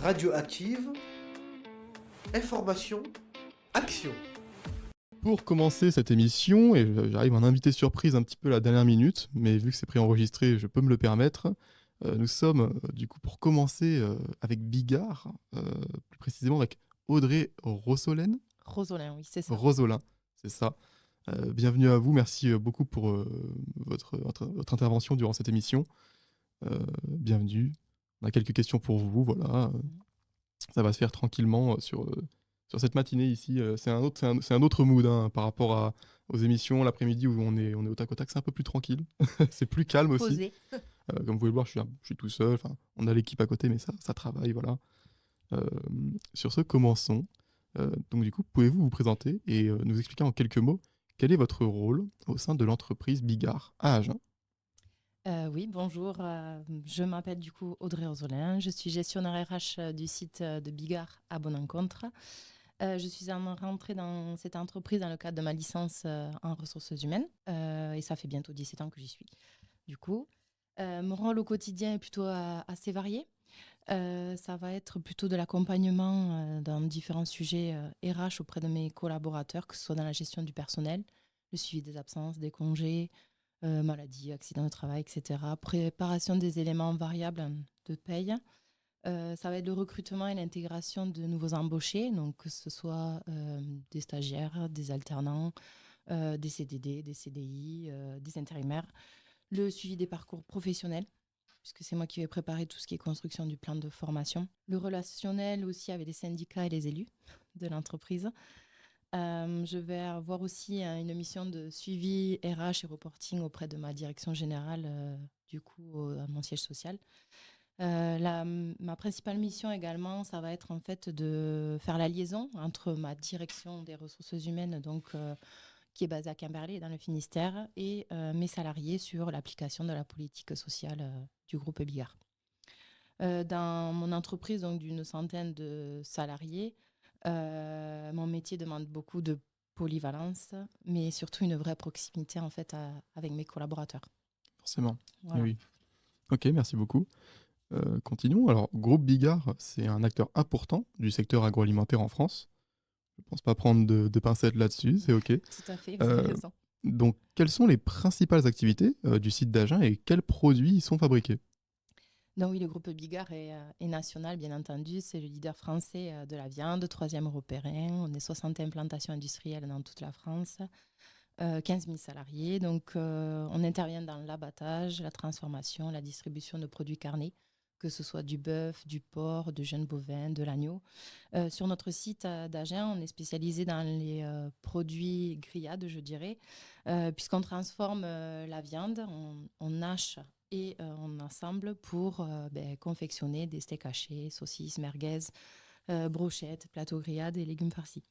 Radioactive, information, action. Pour commencer cette émission, et j'arrive un invité surprise un petit peu à la dernière minute, mais vu que c'est préenregistré, je peux me le permettre. Nous sommes du coup pour commencer avec Bigard, plus précisément avec Audrey Rossolène. Rosolin, oui, c'est ça. Rosolin, c'est ça. Bienvenue à vous, merci beaucoup pour votre intervention durant cette émission. Bienvenue. On a quelques questions pour vous, voilà. Ça va se faire tranquillement sur cette matinée ici. C'est un autre mood hein, par rapport aux émissions l'après-midi où on est au tac au tac. C'est un peu plus tranquille. C'est plus calme aussi. Posé. Comme vous pouvez le voir, je suis tout seul. On a l'équipe à côté, mais ça travaille. Voilà. Sur ce, commençons. Donc du coup, pouvez-vous vous présenter et nous expliquer en quelques mots quel est votre rôle au sein de l'entreprise Bigard à Agen? Oui, bonjour. Je m'appelle du coup Audrey Rosolin. Je suis gestionnaire RH du site de Bigard à Bonencontre. Je suis rentrée dans cette entreprise dans le cadre de ma licence en ressources humaines et ça fait bientôt 17 ans que j'y suis. Du coup, mon rôle au quotidien est plutôt assez varié. Ça va être plutôt de l'accompagnement dans différents sujets RH auprès de mes collaborateurs, que ce soit dans la gestion du personnel, le suivi des absences, des congés, maladies, accidents de travail, etc. Préparation des éléments variables de paye. Ça va être le recrutement et l'intégration de nouveaux embauchés, donc que ce soit des stagiaires, des alternants, des CDD, des CDI, des intérimaires. Le suivi des parcours professionnels, puisque c'est moi qui vais préparer tout ce qui est construction du plan de formation. Le relationnel aussi avec les syndicats et les élus de l'entreprise. Je vais avoir aussi une mission de suivi RH et reporting auprès de ma direction générale, du coup, à mon siège social. Ma principale mission également, ça va être en fait de faire la liaison entre ma direction des ressources humaines, donc qui est basée à Quimperlé, dans le Finistère, et mes salariés sur l'application de la politique sociale du groupe Bigard. Dans mon entreprise, donc d'une centaine de salariés, mon métier demande beaucoup de polyvalence, mais surtout une vraie proximité en fait avec mes collaborateurs. Forcément. Voilà. Oui. Ok, merci beaucoup. Continuons. Alors, Groupe Bigard, c'est un acteur important du secteur agroalimentaire en France. Je ne pense pas prendre de pincettes là-dessus, c'est ok. Tout à fait, vous avez raison. Donc, quelles sont les principales activités du site d'Agen et quels produits y sont fabriqués? Donc oui, le groupe Bigard est national, bien entendu. C'est le leader français de la viande, troisième européen. On est 60 implantations industrielles dans toute la France, 15 000 salariés. Donc on intervient dans l'abattage, la transformation, la distribution de produits carnés, que ce soit du bœuf, du porc, de jeunes bovins, de l'agneau. Sur notre site d'Agen, on est spécialisé dans les produits grillades, je dirais, puisqu'on transforme la viande, on hache et on assemble pour confectionner des steaks hachés, saucisses, merguez, brochettes, plateaux grillades et légumes farcis.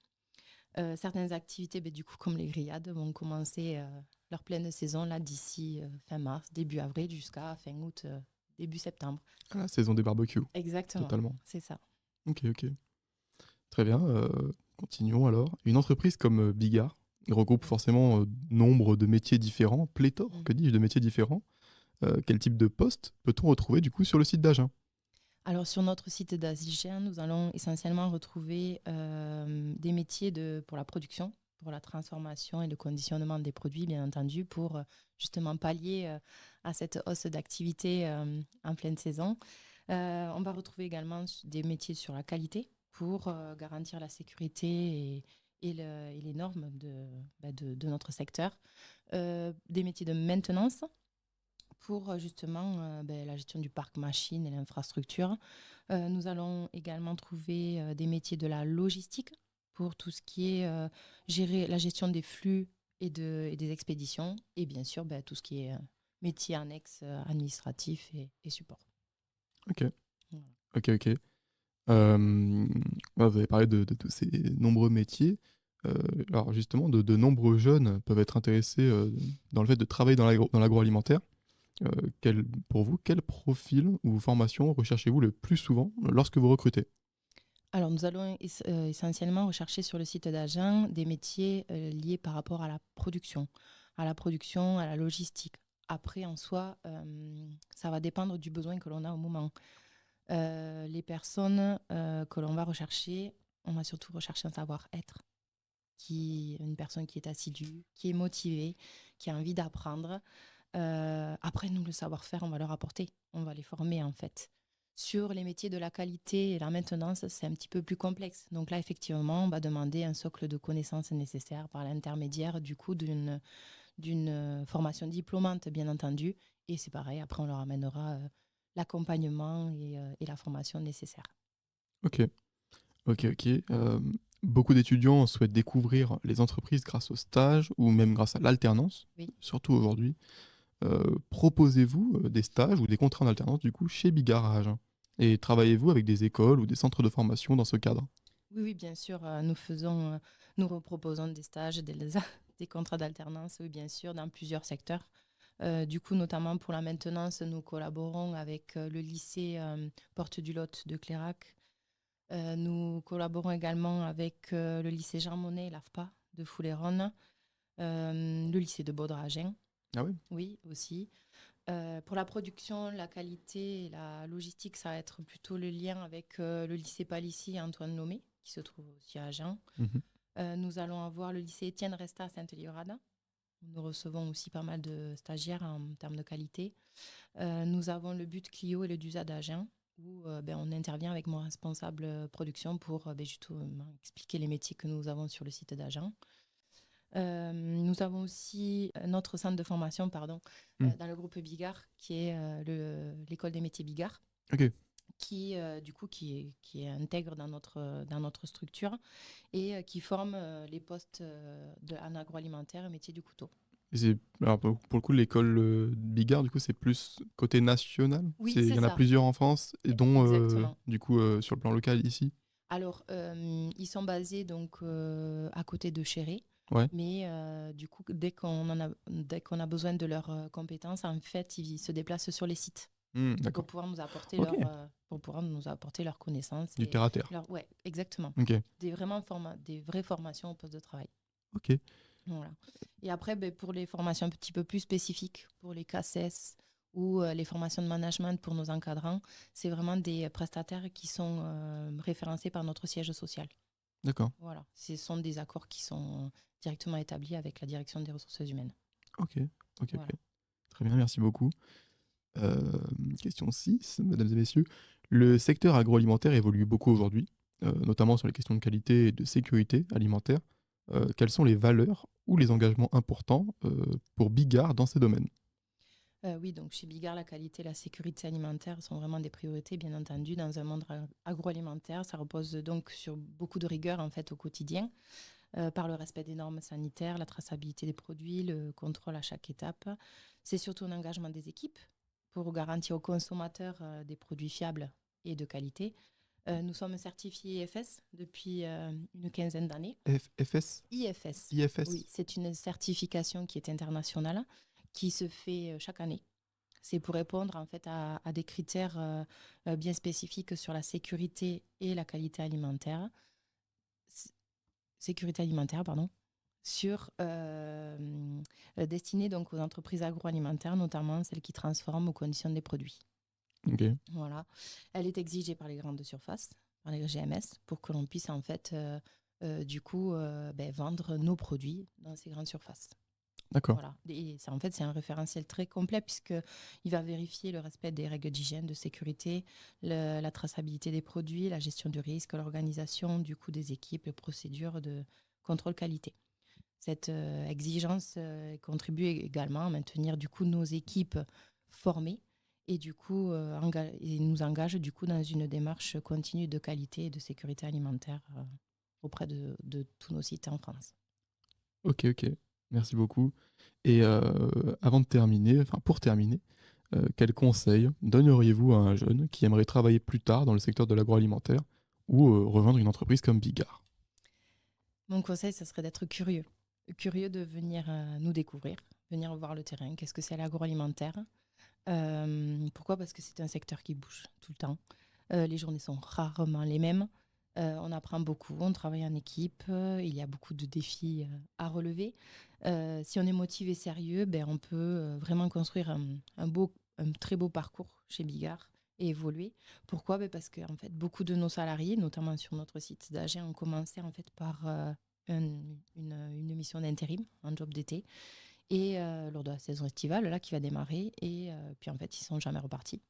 Certaines activités, du coup, comme les grillades, vont commencer leur pleine saison là d'ici fin mars, début avril jusqu'à fin août, début septembre. La saison des barbecues. Exactement. Totalement. C'est ça. Ok. Très bien. Continuons alors. Une entreprise comme Bigard regroupe forcément nombre de métiers différents, pléthore, que dis-je, de métiers différents. Quel type de poste peut-on retrouver du coup sur le site d'Agen? Alors sur notre site d'Agen, nous allons essentiellement retrouver des métiers pour la production, pour la transformation et le conditionnement des produits, bien entendu, pour justement pallier à cette hausse d'activité en pleine saison. On va retrouver également des métiers sur la qualité pour garantir la sécurité et les normes de notre secteur. Des métiers de maintenance pour justement la gestion du parc machine et l'infrastructure. Nous allons également trouver des métiers de la logistique pour tout ce qui est gérer la gestion des flux et des expéditions. Et bien sûr, tout ce qui est métier annexe administratif et support. Ok. Voilà. Ok. Vous avez parlé de tous ces nombreux métiers. Alors justement, de nombreux jeunes peuvent être intéressés dans le fait de travailler dans l'agroalimentaire. Pour vous, quel profil ou formation recherchez-vous le plus souvent lorsque vous recrutez? Alors, nous allons essentiellement rechercher sur le site d'Agen des métiers liés par rapport à la production, à la logistique. Après, en soi, ça va dépendre du besoin que l'on a au moment. Les les personnes que l'on va rechercher, on va surtout rechercher un savoir-être, une personne qui est assidue, qui est motivée, qui a envie d'apprendre. Après, nous, le savoir-faire, on va leur apporter, on va les former en fait. Sur les métiers de la qualité et la maintenance, c'est un petit peu plus complexe. Donc là, effectivement, on va demander un socle de connaissances nécessaires par l'intermédiaire du coup d'une formation diplômante, bien entendu. Et c'est pareil, après, on leur amènera l'accompagnement et la formation nécessaire. Ok, ok. Beaucoup d'étudiants souhaitent découvrir les entreprises grâce au stage ou même grâce à l'alternance, Oui. surtout aujourd'hui. Proposez-vous des stages ou des contrats en alternance du coup chez Bigard à Agen? Et travaillez-vous avec des écoles ou des centres de formation dans ce cadre? Oui, oui, bien sûr, nous reproposons des stages, des contrats d'alternance, oui, bien sûr, dans plusieurs secteurs. Du coup, notamment pour la maintenance, nous collaborons avec le lycée Porte du Lot de Clérac. Nous collaborons également avec le lycée Jean Monnet, l'AFPA de Foulayronnes, le lycée de Baudre-Agen, Ah oui? oui, aussi. Pour la production, la qualité et la logistique, ça va être plutôt le lien avec le lycée Palissy et Antoine Lomé, qui se trouve aussi à Agen. Mhm. Nous allons avoir le lycée Étienne Resta à Sainte-Liorade. Nous recevons aussi pas mal de stagiaires en termes de qualité. Nous avons le but Clio et le DUSA d'Agen, où on intervient avec mon responsable production pour justement expliquer les métiers que nous avons sur le site d'Agen. Nous avons aussi notre centre de formation dans le groupe Bigard, qui est l'école des métiers Bigard, Ok. qui est intègre dans notre structure et qui forme les postes en agroalimentaire et métier du couteau. Et alors pour le coup, l'école Bigard, du coup, c'est plus côté national. Oui, Il c'est y en a ça. plusieurs en France, et dont, Exactement. du coup, sur le plan local ici. Alors, ils sont basés donc à côté de Chéré, Ouais. mais du coup, dès qu'on a besoin de leurs compétences, en fait, ils se déplacent sur les sites pour D'accord. pouvoir nous apporter Ok. leurs connaissances Du terre à terre. ouais, exactement. Ok. Des vraies formations au poste de travail. Ok. Voilà. Et après, pour les formations un petit peu plus spécifiques, pour les KCS ou les formations de management pour nos encadrants, c'est vraiment des prestataires qui sont référencés par notre siège social. D'accord. Voilà. Ce sont des accords qui sont directement établis avec la direction des ressources humaines. Ok. Voilà. Très bien, merci beaucoup. Question 6, mesdames et messieurs. Le secteur agroalimentaire évolue beaucoup aujourd'hui, notamment sur les questions de qualité et de sécurité alimentaire. Quelles sont les valeurs ou les engagements importants pour Bigard dans ces domaines? Oui, donc chez Bigard, la qualité et la sécurité alimentaire sont vraiment des priorités, bien entendu, dans un monde agroalimentaire. Ça repose donc sur beaucoup de rigueur en fait au quotidien, par le respect des normes sanitaires, la traçabilité des produits, le contrôle à chaque étape. C'est surtout un engagement des équipes pour garantir aux consommateurs des produits fiables et de qualité. Nous sommes certifiés IFS depuis une quinzaine d'années. FS? IFS, IFS? oui, c'est une certification qui est internationale, qui se fait chaque année. C'est pour répondre en fait à des critères bien spécifiques sur la sécurité et la qualité alimentaire. Sécurité alimentaire, pardon, destinée donc aux entreprises agroalimentaires, notamment celles qui transforment ou conditionnent des produits. Ok. Voilà. Elle est exigée par les grandes surfaces, par les GMS, pour que l'on puisse en fait vendre nos produits dans ces grandes surfaces. D'accord. Voilà. Et ça, en fait, c'est un référentiel très complet puisqu'il va vérifier le respect des règles d'hygiène, de sécurité, la traçabilité des produits, la gestion du risque, l'organisation du coup des équipes, les procédures de contrôle qualité. Cette exigence contribue également à maintenir du coup nos équipes formées et du coup et nous engage du coup dans une démarche continue de qualité et de sécurité alimentaire auprès de tous nos sites en France. Ok. Merci beaucoup. Et pour terminer, quel conseil donneriez-vous à un jeune qui aimerait travailler plus tard dans le secteur de l'agroalimentaire ou rejoindre une entreprise comme Bigard? Mon conseil, ce serait d'être curieux. Curieux de venir nous découvrir, venir voir le terrain. Qu'est-ce que c'est l'agroalimentaire? Pourquoi? Parce que c'est un secteur qui bouge tout le temps. Les journées sont rarement les mêmes. On apprend beaucoup, on travaille en équipe, il y a beaucoup de défis à relever. Si on est motivé, sérieux, on peut vraiment construire un très beau parcours chez Bigard et évoluer. Pourquoi? Parce que en fait, beaucoup de nos salariés, notamment sur notre site d'Agen, ont commencé en fait par une mission d'intérim, un job d'été, et lors de la saison estivale là qui va démarrer, et puis en fait, ils sont jamais repartis.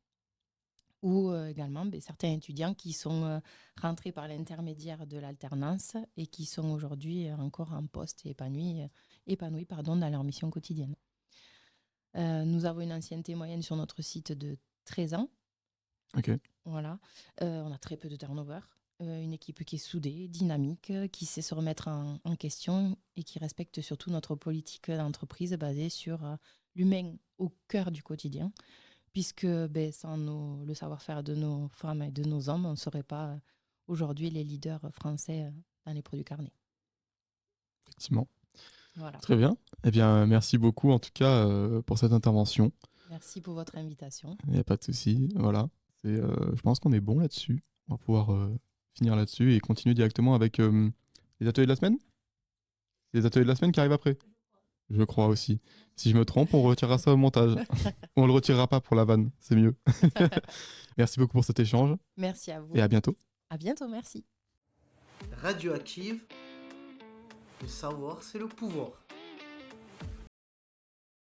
Ou également certains étudiants qui sont rentrés par l'intermédiaire de l'alternance et qui sont aujourd'hui encore en poste et épanouis dans leur mission quotidienne. Nous avons une ancienneté moyenne sur notre site de 13 ans. Ok. Voilà. On a très peu de turnover. Une équipe qui est soudée, dynamique, qui sait se remettre en question et qui respecte surtout notre politique d'entreprise basée sur l'humain au cœur du quotidien. Puisque sans le savoir-faire de nos femmes et de nos hommes, on ne serait pas aujourd'hui les leaders français dans les produits carnés. Effectivement. Voilà. Très bien. Eh bien, merci beaucoup en tout cas pour cette intervention. Merci pour votre invitation. Il n'y a pas de souci. Voilà. Je pense qu'on est bon là-dessus. On va pouvoir finir là-dessus et continuer directement avec les ateliers de la semaine. Les ateliers de la semaine qui arrivent après. Je crois aussi. Si je me trompe, on retirera ça au montage. On le retirera pas pour la vanne, c'est mieux. Merci beaucoup pour cet échange Merci à vous. et à bientôt. À bientôt, merci. Radioactive, le savoir c'est le pouvoir.